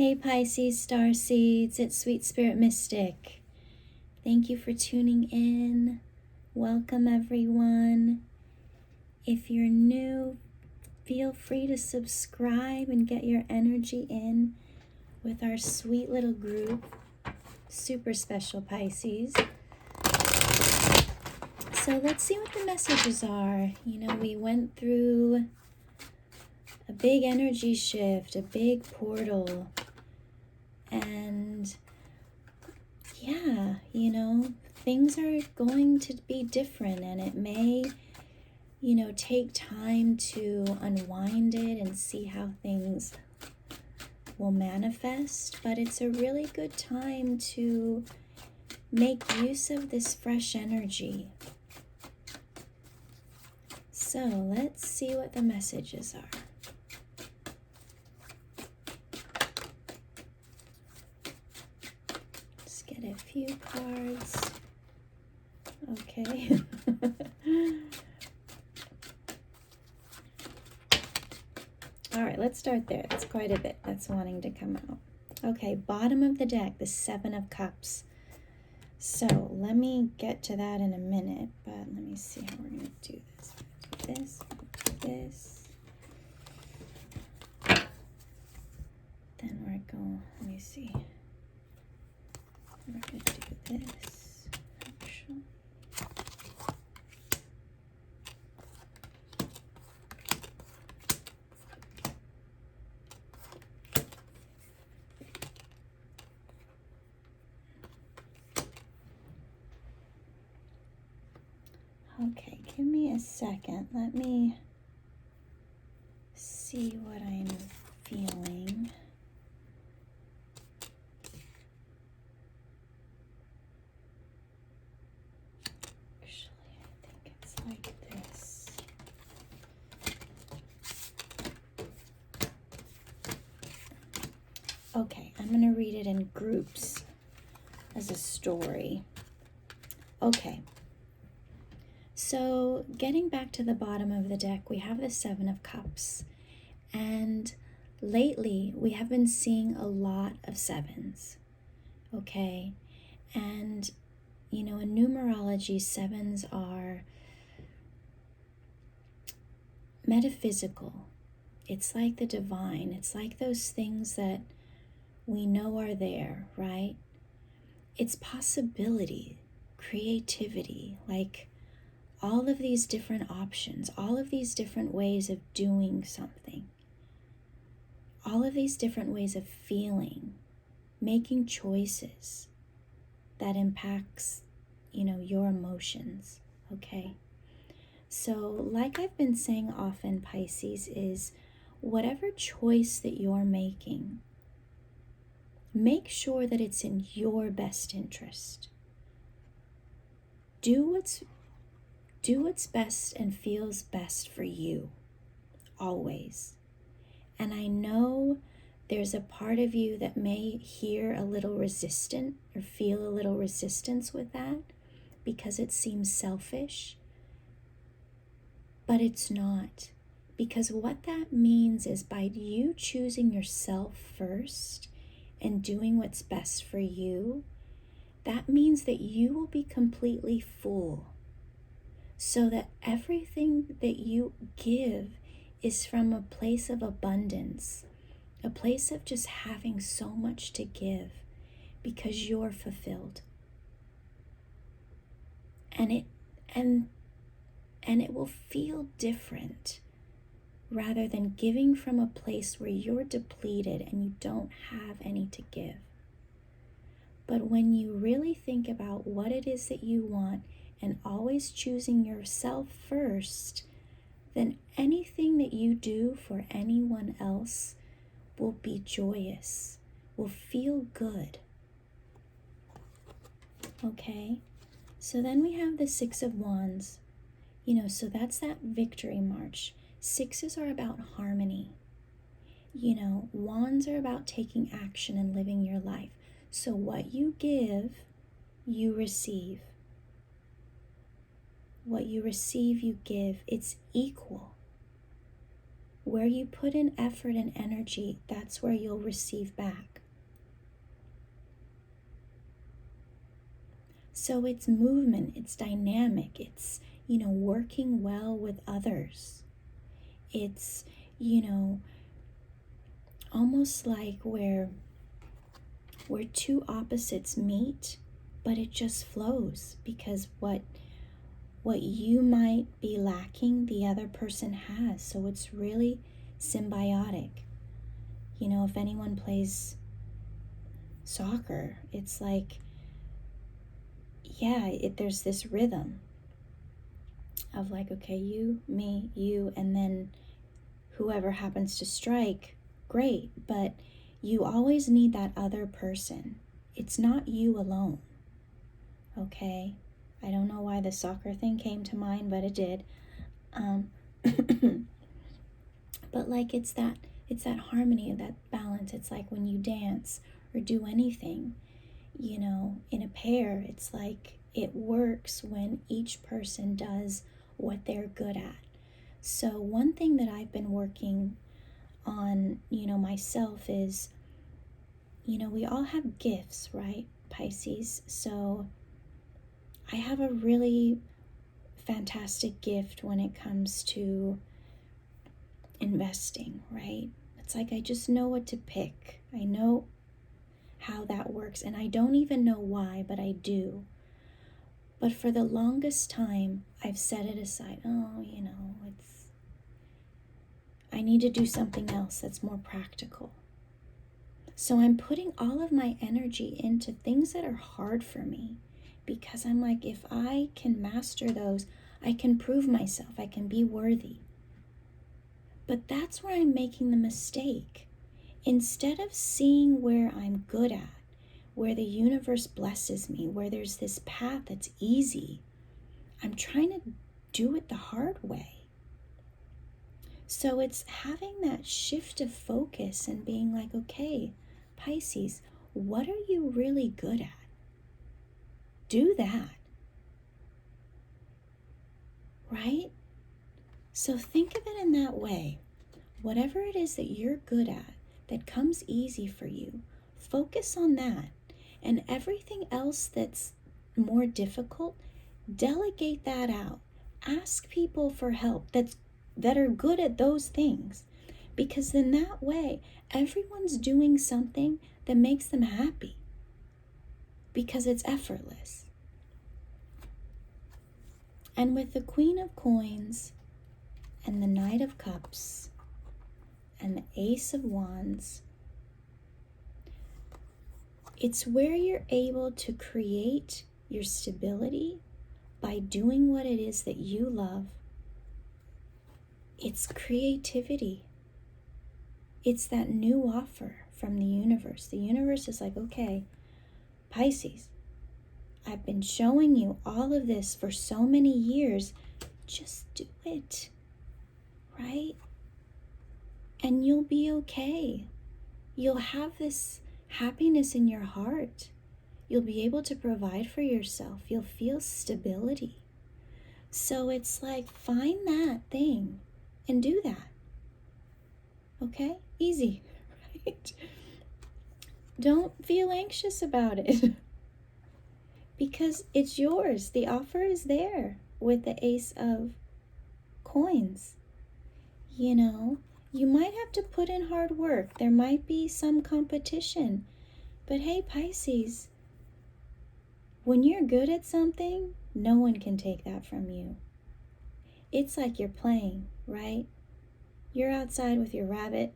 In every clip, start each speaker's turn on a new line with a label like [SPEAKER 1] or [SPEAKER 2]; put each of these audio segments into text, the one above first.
[SPEAKER 1] Hey Pisces, Starseeds, it's Sweet Spirit Mystic. Thank you for tuning in. Welcome everyone. If you're new, feel free to subscribe and get your energy in with our sweet little group. Super special Pisces. So let's see what the messages are. We went through a big energy shift, a big portal. And yeah, things are going to be different, and it may, take time to unwind it and see how things will manifest. But it's a really good time to make use of this fresh energy. So let's see what the messages are. Let's get a few cards. Okay. All right, let's start there. That's quite a bit that's wanting to come out. Okay, bottom of the deck, the Seven of Cups. So let me get to that in a minute, but let me see how we're going to do this. Do this, do this. Then we're going, let me see. We're going to do this, actually. Okay, give me a second. Let me see what I'm feeling. Actually, I think it's like this. Okay, I'm going to read it in groups as a story. Okay. So getting back to the bottom of the deck, we have the Seven of Cups. And lately, we have been seeing a lot of sevens. Okay? And, in numerology, sevens are metaphysical. It's like the divine. It's like those things that we know are there, right? It's possibility, creativity, like all of these different options, all of these different ways of doing something, all of these different ways of feeling, making choices that impacts, your emotions, okay? So like I've been saying often, Pisces, is whatever choice that you're making, make sure that it's in your best interest. Do what's best and feels best for you, always. And I know there's a part of you that may hear a little resistant or feel a little resistance with that because it seems selfish, but it's not. Because what that means is by you choosing yourself first and doing what's best for you, that means that you will be completely full. So that everything that you give is from a place of abundance, a place of just having so much to give because you're fulfilled. And it will feel different rather than giving from a place where you're depleted and you don't have any to give. But when you really think about what it is that you want and always choosing yourself first, then anything that you do for anyone else will be joyous, will feel good. Okay? So then we have the Six of Wands. So that's that victory march. Sixes are about harmony. Wands are about taking action and living your life. So what you give, you receive. What you receive, you give. It's equal. Where you put in effort and energy, that's where you'll receive back. So it's movement, it's dynamic, it's, working well with others. It's, almost like where two opposites meet, but it just flows, because what you might be lacking, the other person has. So it's really symbiotic. If anyone plays soccer, it's like, there's this rhythm of like, okay, you, me, you, and then whoever happens to strike, great. But you always need that other person. It's not you alone. Okay? I don't know why the soccer thing came to mind, but it did. But like it's that harmony, that balance. It's like when you dance or do anything, in a pair, it's like it works when each person does what they're good at. So one thing that I've been working on, myself is, we all have gifts, right, Pisces? So I have a really fantastic gift when it comes to investing, right? It's like I just know what to pick. I know how that works, and I don't even know why, but I do. But for the longest time, I've set it aside. I need to do something else that's more practical. So I'm putting all of my energy into things that are hard for me, because I'm like, if I can master those, I can prove myself, I can be worthy. But that's where I'm making the mistake. Instead of seeing where I'm good at, where the universe blesses me, where there's this path that's easy, I'm trying to do it the hard way. So it's having that shift of focus and being like, okay, Pisces, what are you really good at? Do that. Right? So think of it in that way. Whatever it is that you're good at, that comes easy for you, focus on that. And everything else that's more difficult, delegate that out. Ask people for help that are good at those things. Because then that way, everyone's doing something that makes them happy. Because it's effortless. And with the Queen of Coins and the Knight of Cups and the Ace of Wands, it's where you're able to create your stability by doing what it is that you love. It's creativity. It's that new offer from the universe. The universe is like, okay, Pisces, I've been showing you all of this for so many years. Just do it, right? And you'll be okay. You'll have this happiness in your heart. You'll be able to provide for yourself. You'll feel stability. So it's like, find that thing and do that. Okay? Easy, right? Don't feel anxious about it because it's yours. The offer is there with the Ace of Coins. You might have to put in hard work. There might be some competition. But hey, Pisces, when you're good at something, no one can take that from you. It's like you're playing, right? You're outside with your rabbit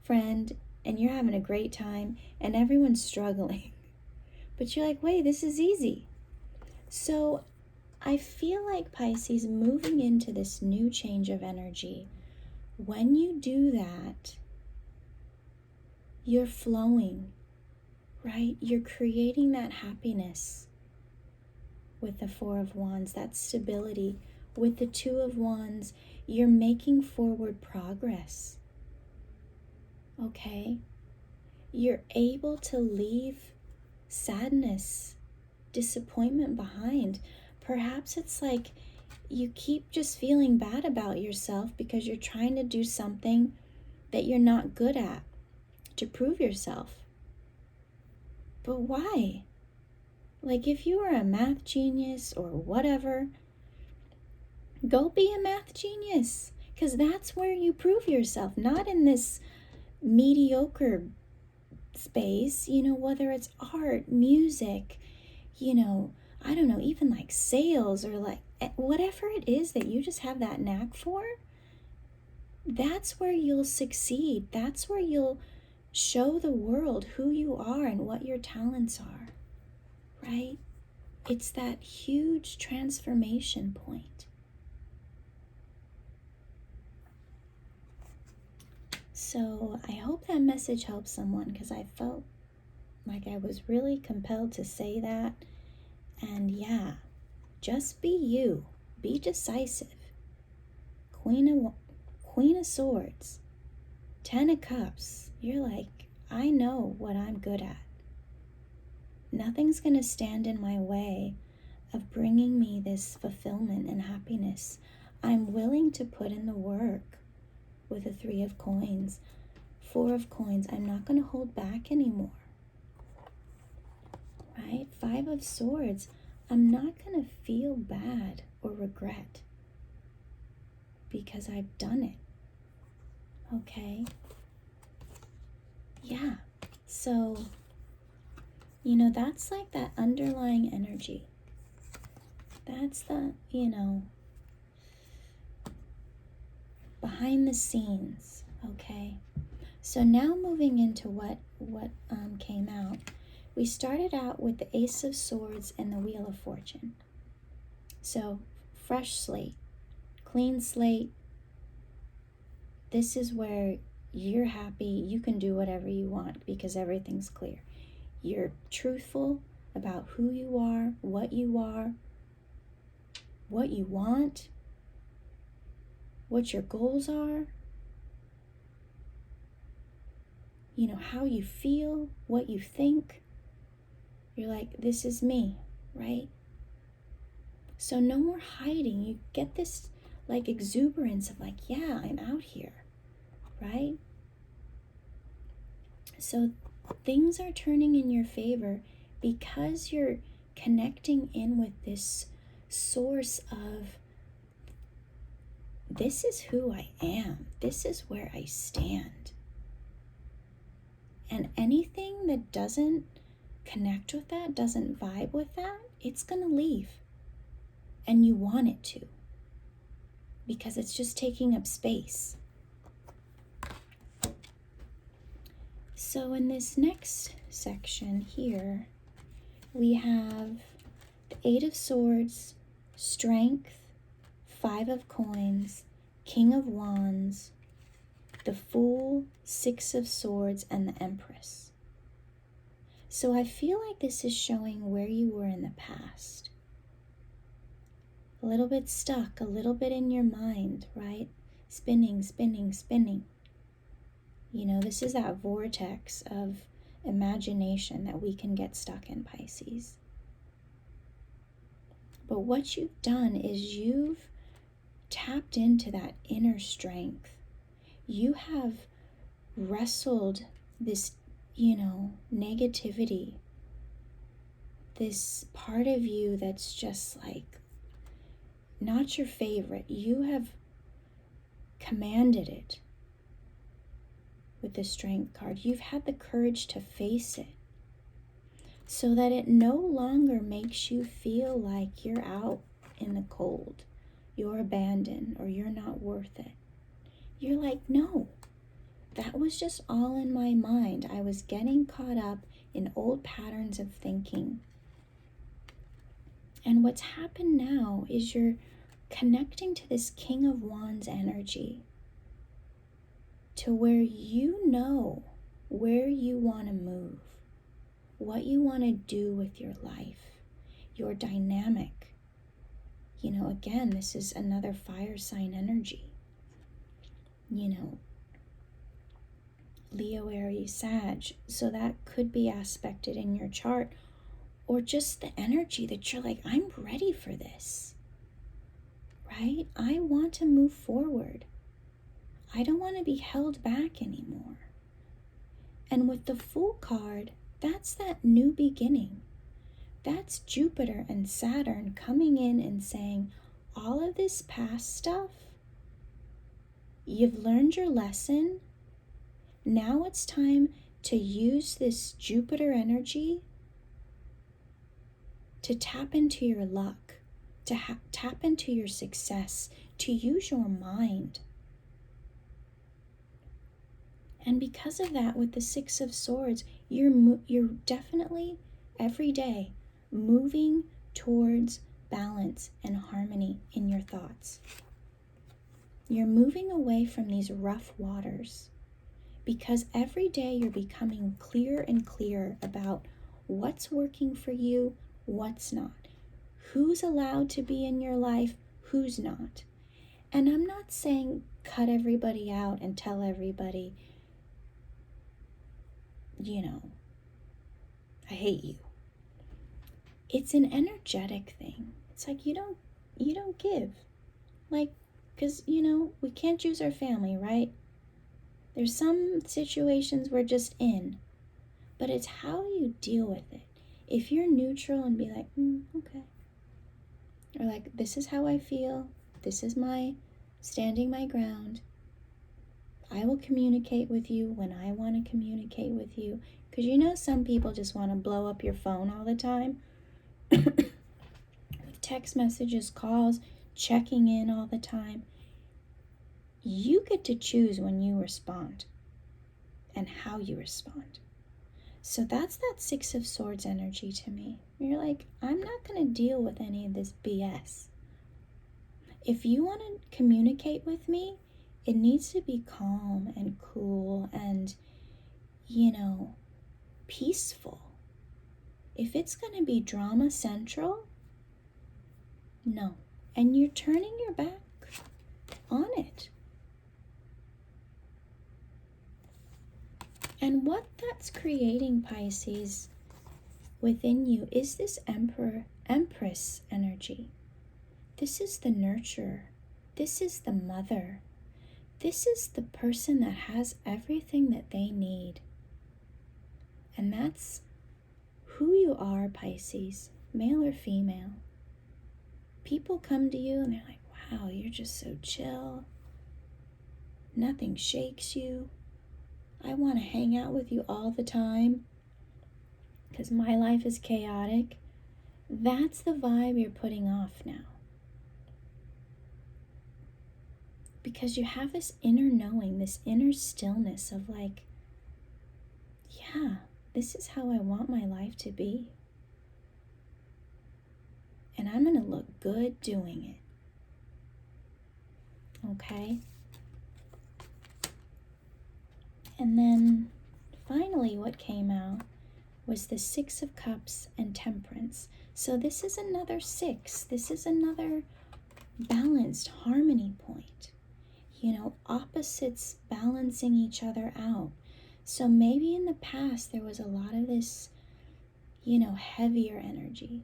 [SPEAKER 1] friend and you're having a great time and everyone's struggling. But you're like, wait, this is easy. So I feel like, Pisces, moving into this new change of energy, when you do that, you're flowing, right? You're creating that happiness with the Four of Wands, that stability. With the Two of Wands, you're making forward progress. Okay? You're able to leave sadness, disappointment behind. Perhaps it's like you keep just feeling bad about yourself because you're trying to do something that you're not good at to prove yourself. But why? Like, if you are a math genius or whatever, go be a math genius, because that's where you prove yourself, not in this mediocre space, whether it's art, music, I don't know, even like sales or like whatever it is that you just have that knack for. That's where you'll succeed. That's where you'll show the world who you are and what your talents are, right? It's that huge transformation point. So I hope that message helps someone, because I felt like I was really compelled to say that. And yeah, just be you. Be decisive. Queen of Swords. 10 of Cups. You're like, I know what I'm good at. Nothing's going to stand in my way of bringing me this fulfillment and happiness. I'm willing to put in the work with the 3 of Coins. 4 of Coins. I'm not going to hold back anymore. Right? 5 of Swords. I'm not going to feel bad or regret because I've done it. Okay? Yeah. So, that's like that underlying energy. That's the, behind the scenes. Okay? So now moving into what came out. We started out with the Ace of Swords and the Wheel of Fortune. So, fresh slate, clean slate. This is where you're happy. You can do whatever you want because everything's clear. You're truthful about who you are, what you want, what your goals are, how you feel, what you think. You're like, this is me, right? So no more hiding. You get this like exuberance of like, yeah, I'm out here, right? So things are turning in your favor because you're connecting in with this source of, this is who I am. This is where I stand. And anything that doesn't connect with that, doesn't vibe with that, it's going to leave. And you want it to, because it's just taking up space. So in this next section here, we have the 8 of Swords, Strength, 5 of Coins, King of Wands, the Fool, 6 of Swords, and the Empress. So I feel like this is showing where you were in the past. A little bit stuck, a little bit in your mind, right? Spinning, spinning, spinning. This is that vortex of imagination that we can get stuck in, Pisces. But what you've done is you've tapped into that inner strength. You have wrestled this, negativity, this part of you that's just like not your favorite. You have commanded it with the Strength card. You've had the courage to face it so that it no longer makes you feel like you're out in the cold, you're abandoned, or you're not worth it. You're like, no, that was just all in my mind. I was getting caught up in old patterns of thinking. And what's happened now is you're connecting to this King of Wands energy, to where you know where you want to move, what you want to do with your life, your dynamic. Again, this is another fire sign energy. Leo, Aries, Sag. So that could be aspected in your chart, or just the energy that you're like, I'm ready for this. right? I want to move forward. I don't want to be held back anymore. And with the Fool card, that's that new beginning. That's Jupiter and Saturn coming in and saying, all of this past stuff, you've learned your lesson. Now it's time to use this Jupiter energy to tap into your luck, to tap into your success, to use your mind. And because of that, with the Six of Swords, you're definitely every day moving towards balance and harmony in your thoughts. You're moving away from these rough waters because every day you're becoming clearer and clearer about what's working for you, what's not, who's allowed to be in your life, who's not. And I'm not saying cut everybody out and tell everybody, I hate you. It's an energetic thing. It's like you don't give. Like, because, we can't choose our family, right? There's some situations we're just in, but it's how you deal with it. If you're neutral and be like, okay. Or like, this is how I feel. This is my standing my ground. I will communicate with you when I want to communicate with you. Because some people just want to blow up your phone all the time. With text messages, calls, checking in all the time. You get to choose when you respond and how you respond. So that's that Six of Swords energy to me. You're like, I'm not going to deal with any of this BS. If you want to communicate with me, it needs to be calm and cool and, peaceful. If it's going to be drama central, no. And you're turning your back on it. And what that's creating, Pisces, within you is this Empress energy. This is the nurturer. This is the mother. This is the person that has everything that they need. And that's who you are, Pisces, male or female. People come to you and they're like, wow, you're just so chill. Nothing shakes you. I want to hang out with you all the time because my life is chaotic. That's the vibe you're putting off now. Because you have this inner knowing, this inner stillness of like, yeah, this is how I want my life to be. And I'm going to look good doing it. Okay? And then finally what came out was the Six of Cups and Temperance. So this is another six. This is another balanced harmony point. Opposites balancing each other out. So maybe in the past there was a lot of this, heavier energy.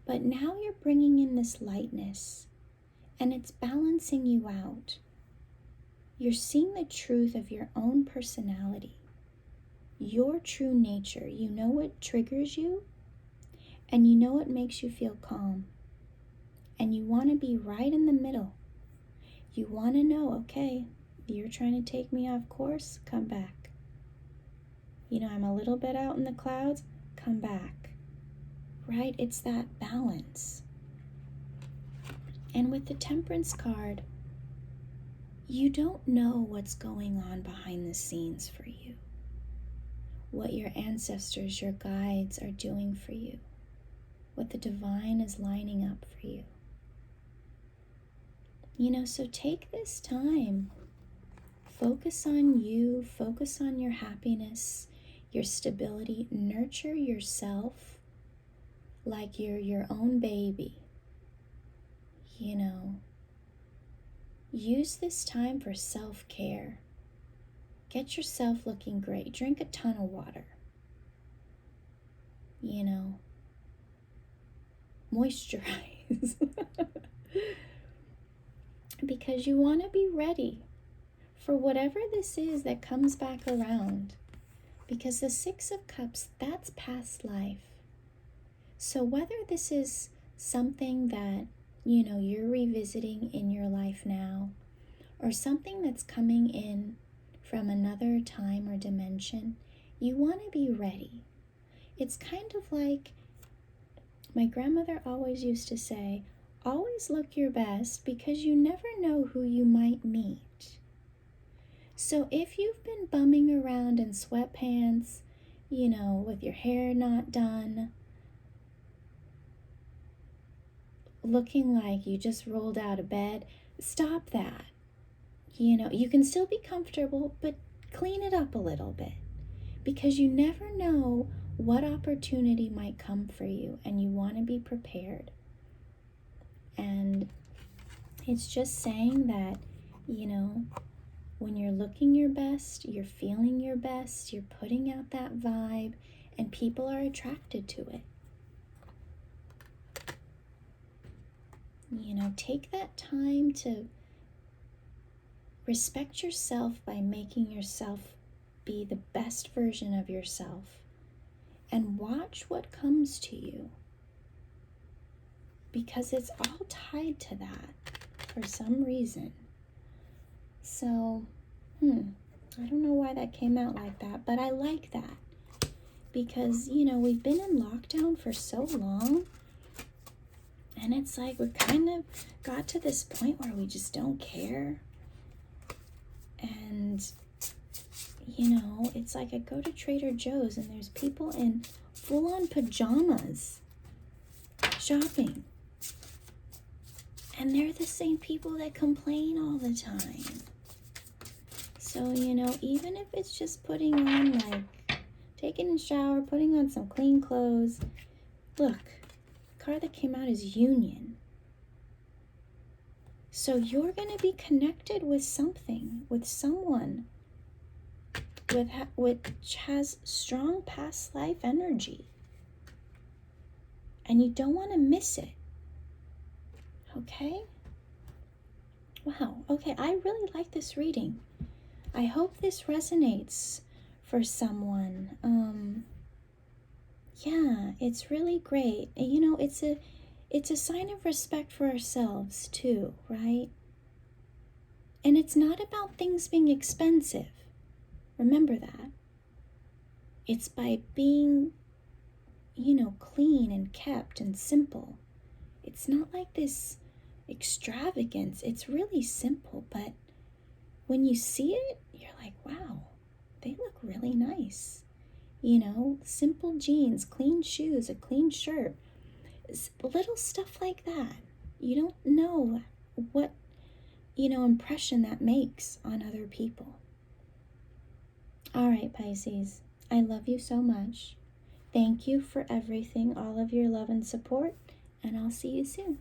[SPEAKER 1] But now you're bringing in this lightness and it's balancing you out. You're seeing the truth of your own personality, your true nature. You know what triggers you and you know what makes you feel calm. And you want to be right in the middle. You want to know, okay, you're trying to take me off course, come back. I'm a little bit out in the clouds, come back. Right? It's that balance. And with the Temperance card, you don't know what's going on behind the scenes for you. What your ancestors, your guides are doing for you. What the divine is lining up for you. So take this time. Focus on you. Focus on your happiness, your stability. Nurture yourself like you're your own baby. Use this time for self-care. Get yourself looking great. Drink a ton of water. Moisturize. because you want to be ready for whatever this is that comes back around. Because the Six of Cups, that's past life. So whether this is something that, you're revisiting in your life now, or something that's coming in from another time or dimension, you want to be ready. It's kind of like my grandmother always used to say, always look your best because you never know who you might meet. So if you've been bumming around in sweatpants, with your hair not done, looking like you just rolled out of bed, stop that. You can still be comfortable, but clean it up a little bit, because you never know what opportunity might come for you, and you want to be prepared. And it's just saying that, when you're looking your best, you're feeling your best, you're putting out that vibe, and people are attracted to it. Take that time to respect yourself by making yourself be the best version of yourself, and watch what comes to you, because it's all tied to that for some reason. So, I don't know why that came out like that, but I like that, because, we've been in lockdown for so long, and it's like we kind of got to this point where we just don't care. And, it's like I go to Trader Joe's and there's people in full-on pajamas shopping. And they're the same people that complain all the time. So, even if it's just putting on, taking a shower, putting on some clean clothes. Look, the card that came out is Union. So you're going to be connected with something, with someone which has strong past life energy. And you don't want to miss it. Okay? Wow. Okay, I really like this reading. I hope this resonates for someone. Yeah, it's really great. It's a sign of respect for ourselves too, right? And it's not about things being expensive. Remember that. It's by being, clean and kept and simple. It's not like this extravagance. It's really simple, but when you see it, you're like, wow, they look really nice. Simple jeans, clean shoes, a clean shirt, little stuff like that. You don't know what, impression that makes on other people. All right, Pisces, I love you so much. Thank you for everything, all of your love and support, and I'll see you soon.